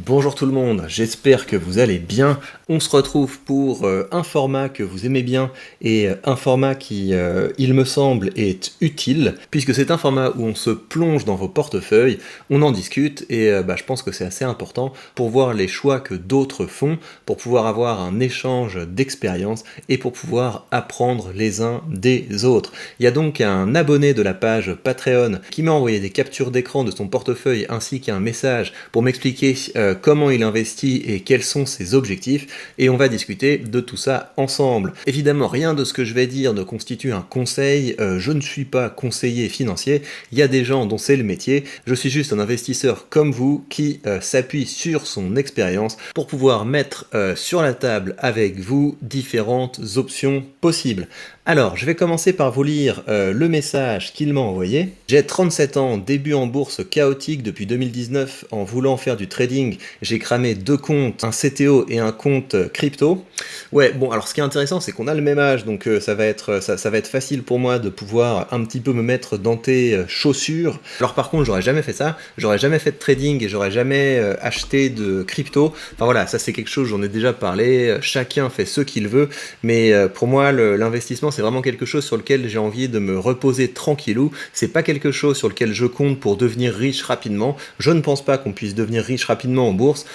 Bonjour tout le monde, j'espère que vous allez bien. On se retrouve pour un format que vous aimez bien et un format qui, il me semble, est utile, puisque c'est un format où on se plonge dans vos portefeuilles, on en discute et je pense que c'est assez important pour voir les choix que d'autres font, pour pouvoir avoir un échange d'expériences et pour pouvoir apprendre les uns des autres. Il y a donc un abonné de la page Patreon qui m'a envoyé des captures d'écran de son portefeuille ainsi qu'un message pour m'expliquer comment il investit et quels sont ses objectifs, et on va discuter de tout ça ensemble. Évidemment, rien de ce que je vais dire ne constitue un conseil, je ne suis pas conseiller financier, il y a des gens dont c'est le métier, je suis juste un investisseur comme vous qui s'appuie sur son expérience pour pouvoir mettre sur la table avec vous différentes options possibles. Alors, je vais commencer par vous lire le message qu'il m'a envoyé. J'ai 37 ans, début en bourse chaotique depuis 2019 en voulant faire du trading. J'ai cramé 2 comptes, un CTO et un compte crypto. Ouais, bon, alors ce qui est intéressant, c'est qu'on a le même âge, donc ça va être facile pour moi de pouvoir un petit peu me mettre dans tes chaussures. Alors par contre, j'aurais jamais fait ça, j'aurais jamais fait de trading et j'aurais jamais acheté de crypto. Enfin voilà, ça c'est quelque chose, j'en ai déjà parlé, chacun fait ce qu'il veut, mais pour moi, l'investissement, c'est vraiment quelque chose sur lequel j'ai envie de me reposer tranquillou. C'est pas quelque chose sur lequel je compte pour devenir riche rapidement. Je ne pense pas qu'on puisse devenir riche rapidement en bourse.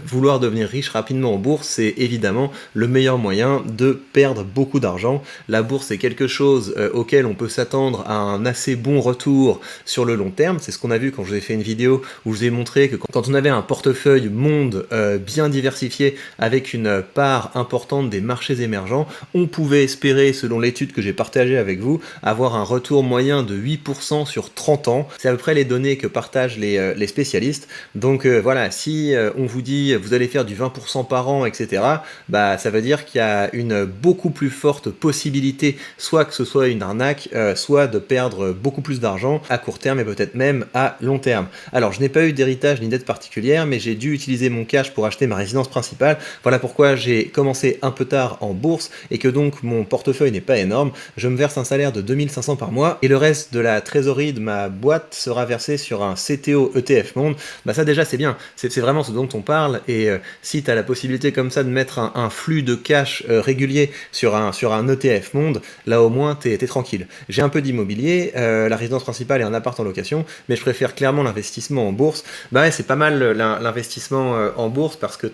Vouloir devenir riche rapidement en bourse, c'est évidemment le meilleur moyen de perdre beaucoup d'argent. La bourse est quelque chose auquel on peut s'attendre à un assez bon retour sur le long terme. C'est ce qu'on a vu quand je vous ai fait une vidéo où je vous ai montré que quand on avait un portefeuille monde bien diversifié avec une part importante des marchés émergents, on pouvait espérer, selon l'étude que j'ai partagée avec vous, avoir un retour moyen de 8% sur 30 ans. C'est à peu près les données que partagent les spécialistes. Donc voilà, si on vous dit vous allez faire du 20% par an, etc., ça veut dire qu'il y a une beaucoup plus forte possibilité, soit que ce soit une arnaque, soit de perdre beaucoup plus d'argent à court terme et peut-être même à long terme. Alors je n'ai pas eu d'héritage ni d'aide particulière, mais j'ai dû utiliser mon cash pour acheter ma résidence principale. Voilà pourquoi j'ai commencé un peu tard en bourse et que donc mon portefeuille n'est pas énorme. Je me verse un salaire de 2500 par mois et le reste de la trésorerie de ma boîte sera versé sur un CTO ETF Monde. Ça déjà c'est bien, c'est vraiment ce dont on parle, et si tu as la possibilité comme ça de mettre un flux de cash régulier sur un ETF Monde, là au moins t'es tranquille. J'ai un peu d'immobilier, la résidence principale est un appart en location, mais je préfère clairement l'investissement en bourse. Ouais, c'est pas mal l'investissement en bourse parce que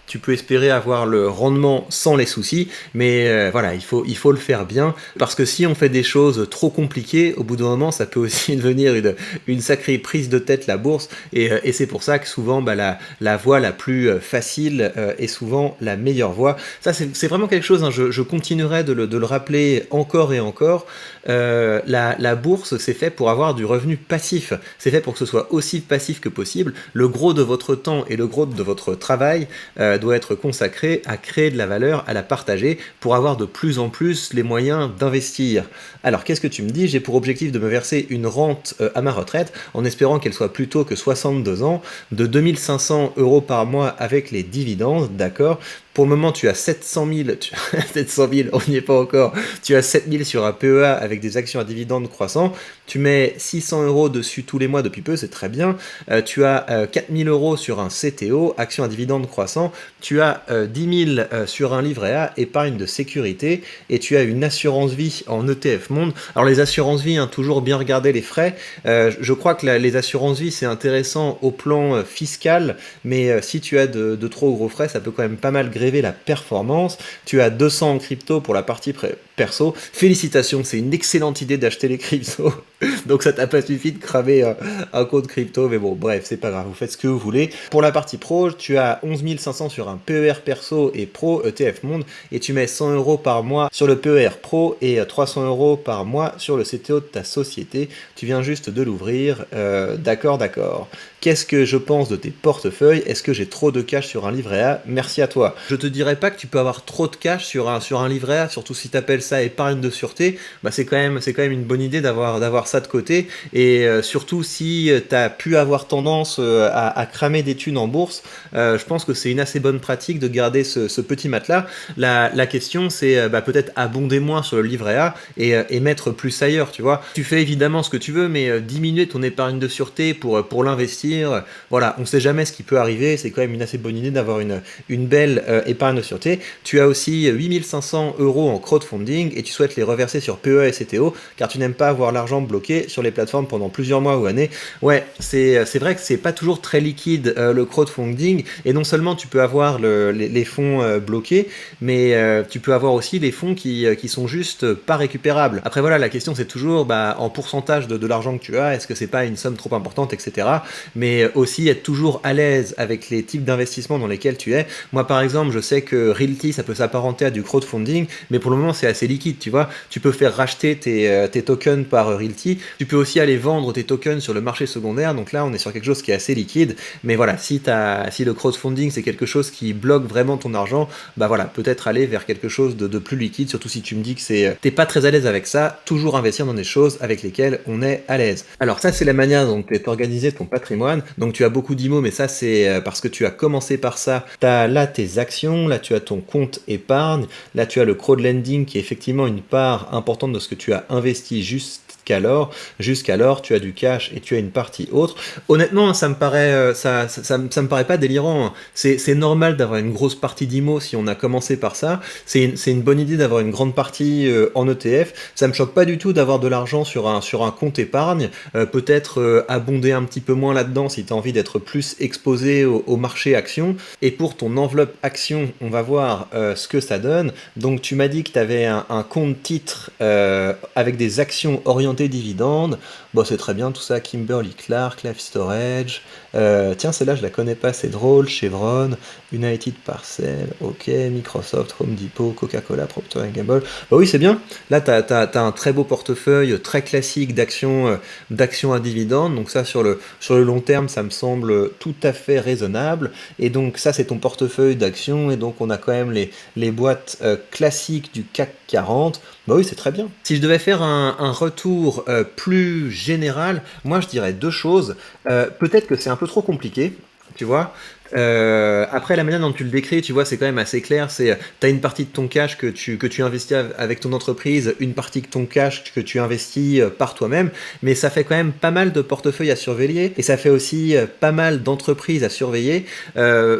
tu peux espérer avoir le rendement sans les soucis, mais voilà, il faut le faire bien, parce que si on fait des choses trop compliquées, au bout d'un moment, ça peut aussi devenir une sacrée prise de tête, la bourse, et c'est pour ça que souvent, la voie la plus facile est souvent la meilleure voie. Ça, c'est vraiment quelque chose, hein, je continuerai de le rappeler encore et encore. La bourse, c'est fait pour avoir du revenu passif, c'est fait pour que ce soit aussi passif que possible. Le gros de votre temps et le gros de votre travail doit être consacré à créer de la valeur, à la partager, pour avoir de plus en plus les moyens d'investir. Alors qu'est-ce que tu me dis? J'ai pour objectif de me verser une rente à ma retraite, en espérant qu'elle soit plus tôt que 62 ans, de 2500 € par mois avec les dividendes, d'accord? Pour le moment, tu as 700 000, 700 000, on n'y est pas encore, tu as 7 000 sur un PEA avec des actions à dividendes croissants, tu mets 600 € dessus tous les mois depuis peu, c'est très bien, tu as 4 000 € sur un CTO, action à dividendes croissants, tu as 10 000 sur un livret A, épargne de sécurité, et tu as une assurance vie en ETF Monde. Alors les assurances vie, hein, toujours bien regarder les frais, je crois que les assurances vie c'est intéressant au plan fiscal, mais si tu as de trop gros frais, ça peut quand même pas mal gréver la performance. Tu as 200 en crypto pour la partie perso. Félicitations, c'est une excellente idée d'acheter les cryptos. Donc ça t'a pas suffi de cramer un compte crypto, mais bon, bref, c'est pas grave, vous faites ce que vous voulez. Pour la partie pro, tu as 11 500 sur un PER perso et pro ETF Monde, et tu mets 100 € par mois sur le PER pro et 300 € par mois sur le CTO de ta société. Tu viens juste de l'ouvrir, d'accord. Qu'est-ce que je pense de tes portefeuilles? Est-ce que j'ai trop de cash sur un livret A? Merci à toi. Je te dirais pas que tu peux avoir trop de cash sur un livret A, surtout si tu appelles RSA épargne de sûreté, bah c'est quand même une bonne idée d'avoir ça de côté. Et surtout si tu as pu avoir tendance à cramer des thunes en bourse, je pense que c'est une assez bonne pratique de garder ce petit matelas. La question c'est bah, peut-être abonder moins sur le livret A et mettre plus ailleurs, tu vois. Tu fais évidemment ce que tu veux, mais diminuer ton épargne de sûreté pour l'investir, voilà, on sait jamais ce qui peut arriver, c'est quand même une assez bonne idée d'avoir une belle épargne de sûreté. Tu as aussi 8 500 € en crowdfunding et tu souhaites les reverser sur PEA et CTO car tu n'aimes pas avoir l'argent bloqué sur les plateformes pendant plusieurs mois ou années. Ouais, c'est vrai que c'est pas toujours très liquide le crowdfunding et non seulement tu peux avoir les fonds bloqués, mais tu peux avoir aussi les fonds qui sont juste pas récupérables. Après voilà, la question c'est toujours bah, en pourcentage de l'argent que tu as, est-ce que c'est pas une somme trop importante, etc. Mais aussi être toujours à l'aise avec les types d'investissements dans lesquels tu es. Moi par exemple, je sais que Realty ça peut s'apparenter à du crowdfunding, mais pour le moment c'est assez liquide, tu vois. Tu peux faire racheter tes tokens par Realty, tu peux aussi aller vendre tes tokens sur le marché secondaire, donc là on est sur quelque chose qui est assez liquide, mais voilà, si le crowdfunding c'est quelque chose qui bloque vraiment ton argent, bah voilà, peut-être aller vers quelque chose de plus liquide, surtout si tu me dis que t'es pas très à l'aise avec ça, toujours investir dans des choses avec lesquelles on est à l'aise. Alors ça c'est la manière dont est organisé ton patrimoine, donc tu as beaucoup d'IMO, mais ça c'est parce que tu as commencé par ça. T'as là tes actions, là tu as ton compte épargne, là tu as le crowdlending qui est effectivement une part importante de ce que tu as investi jusqu'alors, tu as du cash et tu as une partie autre. Honnêtement, ça me paraît, ça me paraît pas délirant, hein. C'est normal d'avoir une grosse partie d'IMO si on a commencé par ça. C'est une bonne idée d'avoir une grande partie en ETF. Ça me choque pas du tout d'avoir de l'argent sur un compte épargne. Peut-être abonder un petit peu moins là-dedans si tu as envie d'être plus exposé au marché action. Et pour ton enveloppe action, on va voir ce que ça donne. Donc tu m'as dit que tu avais un compte titre avec des actions orientées dividendes. Bon, c'est très bien tout ça. Kimberly-Clark, Life Storage. Tiens, celle-là, je la connais pas, c'est drôle. Chevron, United Parcel, ok, Microsoft, Home Depot, Coca-Cola, Procter Gamble. Bah oui, c'est bien. Là, t'as un très beau portefeuille très classique d'actions à dividendes. Donc ça, sur le long terme, ça me semble tout à fait raisonnable. Et donc ça, c'est ton portefeuille d'actions. Et donc on a quand même les boîtes classiques du CAC 40. Bah oui, c'est très bien. Si je devais faire un retour plus général, moi je dirais deux choses. Peut-être que c'est un peu trop compliqué, tu vois. Après, la manière dont tu le décris, tu vois, c'est quand même assez clair. T'as une partie de ton cash que tu investis avec ton entreprise, une partie de ton cash que tu investis par toi-même, mais ça fait quand même pas mal de portefeuilles à surveiller et ça fait aussi pas mal d'entreprises à surveiller.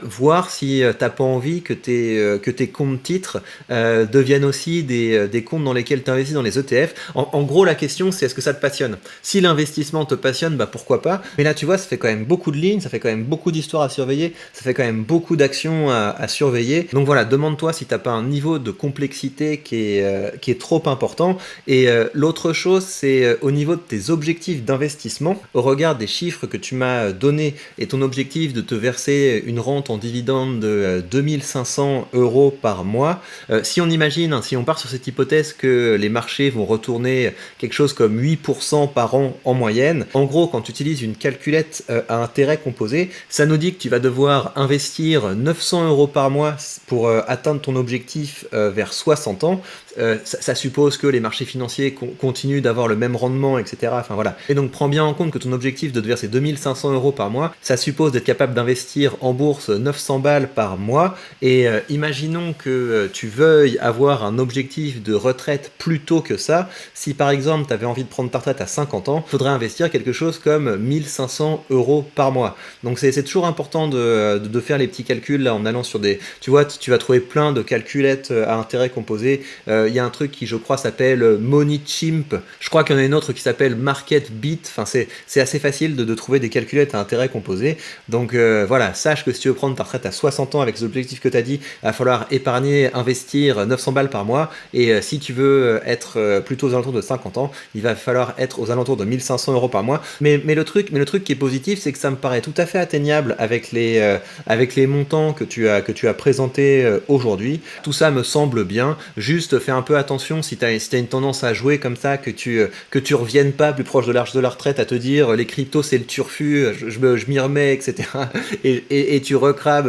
Voir si t'as pas envie que tes comptes titres deviennent aussi des comptes dans lesquels tu investis dans les ETF. En gros, la question, c'est est-ce que ça te passionne? Si l'investissement te passionne, bah pourquoi pas. Mais là, tu vois, ça fait quand même beaucoup de lignes, ça fait quand même beaucoup d'histoires à surveiller. Ça fait quand même beaucoup d'actions à surveiller. Donc voilà, demande-toi si t'as pas un niveau de complexité qui est trop important. Et l'autre chose, c'est au niveau de tes objectifs d'investissement, au regard des chiffres que tu m'as donnés et ton objectif de te verser une rente en dividende de 2 500 € par mois, si on imagine, hein, si on part sur cette hypothèse que les marchés vont retourner quelque chose comme 8% par an en moyenne, en gros, quand tu utilises une calculette à intérêt composé, ça nous dit que tu vas devoir investir 900 € par mois pour atteindre ton objectif vers 60 ans. Ça suppose que les marchés financiers continuent d'avoir le même rendement, etc. Enfin voilà. Et donc prends bien en compte que ton objectif de te verser 2 500 € par mois, ça suppose d'être capable d'investir en bourse 900 balles par mois. Et imaginons que tu veuilles avoir un objectif de retraite plus tôt que ça. Si par exemple tu avais envie de prendre ta retraite à 50 ans, il faudrait investir quelque chose comme 1 500 € par mois. Donc c'est toujours important de faire les petits calculs là en allant sur des... Tu vois, tu vas trouver plein de calculettes à intérêt composé. Il y a un truc qui, je crois, s'appelle MoneyChimp. Je crois qu'il y en a une autre qui s'appelle MarketBeat. Enfin, c'est assez facile de trouver des calculettes à intérêt composé. Donc voilà, sache que si tu veux prendre ta retraite à 60 ans avec les objectifs que tu as dit, il va falloir épargner, investir 900 balles par mois. Et si tu veux être plutôt aux alentours de 50 ans, il va falloir être aux alentours de 1 500 € par mois. Mais le truc qui est positif, c'est que ça me paraît tout à fait atteignable avec les montants que tu as présentés aujourd'hui. Tout ça me semble bien. Juste fais fais un peu attention si t'as une tendance à jouer comme ça, que tu reviennes pas plus proche de l'âge de la retraite à te dire les cryptos c'est le turfu, je m'y remets, etc. Et tu recrabes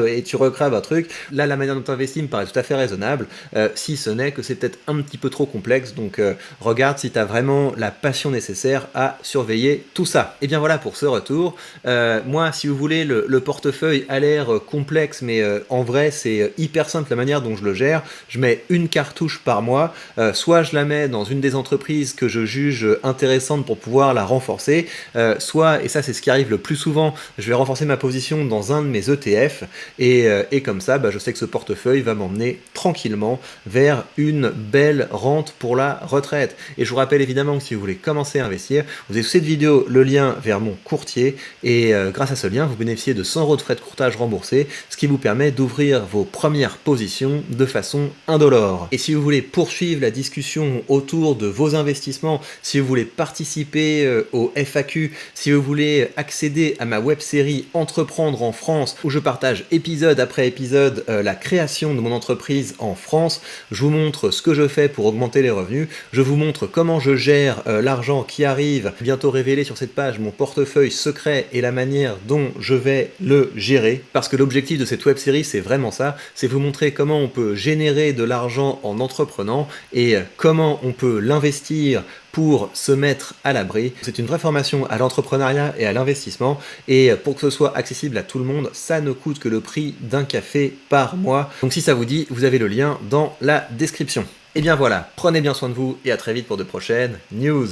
un truc. Là, la manière dont tu investis me paraît tout à fait raisonnable, si ce n'est que c'est peut-être un petit peu trop complexe, donc regarde si tu as vraiment la passion nécessaire à surveiller tout ça. Et bien voilà pour ce retour. Moi, si vous voulez, le portefeuille a l'air complexe, mais en vrai, c'est hyper simple la manière dont je le gère. Je mets une cartouche par mois, soit je la mets dans une des entreprises que je juge intéressante pour pouvoir la renforcer, soit, et ça c'est ce qui arrive le plus souvent, je vais renforcer ma position dans un de mes ETF, et comme ça, je sais que ce portefeuille va m'emmener tranquillement vers une belle rente pour la retraite. Et je vous rappelle évidemment que si vous voulez commencer à investir, vous avez sous cette vidéo le lien vers mon courtier, et grâce à ce lien, vous bénéficiez de 100 € de frais de courtage remboursés, ce qui vous permet d'ouvrir vos premières positions de façon indolore. Et si vous voulez poursuivre la discussion autour de vos investissements, si vous voulez participer au FAQ, si vous voulez accéder à ma web-série Entreprendre en France, où je partage épisode après épisode la création de mon entreprise en France, je vous montre ce que je fais pour augmenter les revenus, je vous montre comment je gère l'argent qui arrive, bientôt révélé sur cette page mon portefeuille secret et la manière dont je vais le gérer, parce que l'objectif de cette web-série c'est vraiment ça, c'est vous montrer comment on peut générer de l'argent en entreprenant et comment on peut l'investir pour se mettre à l'abri. C'est une vraie formation à l'entrepreneuriat et à l'investissement, et pour que ce soit accessible à tout le monde, ça ne coûte que le prix d'un café par mois. Donc si ça vous dit, vous avez le lien dans la description. Et bien voilà, prenez bien soin de vous et à très vite pour de prochaines news.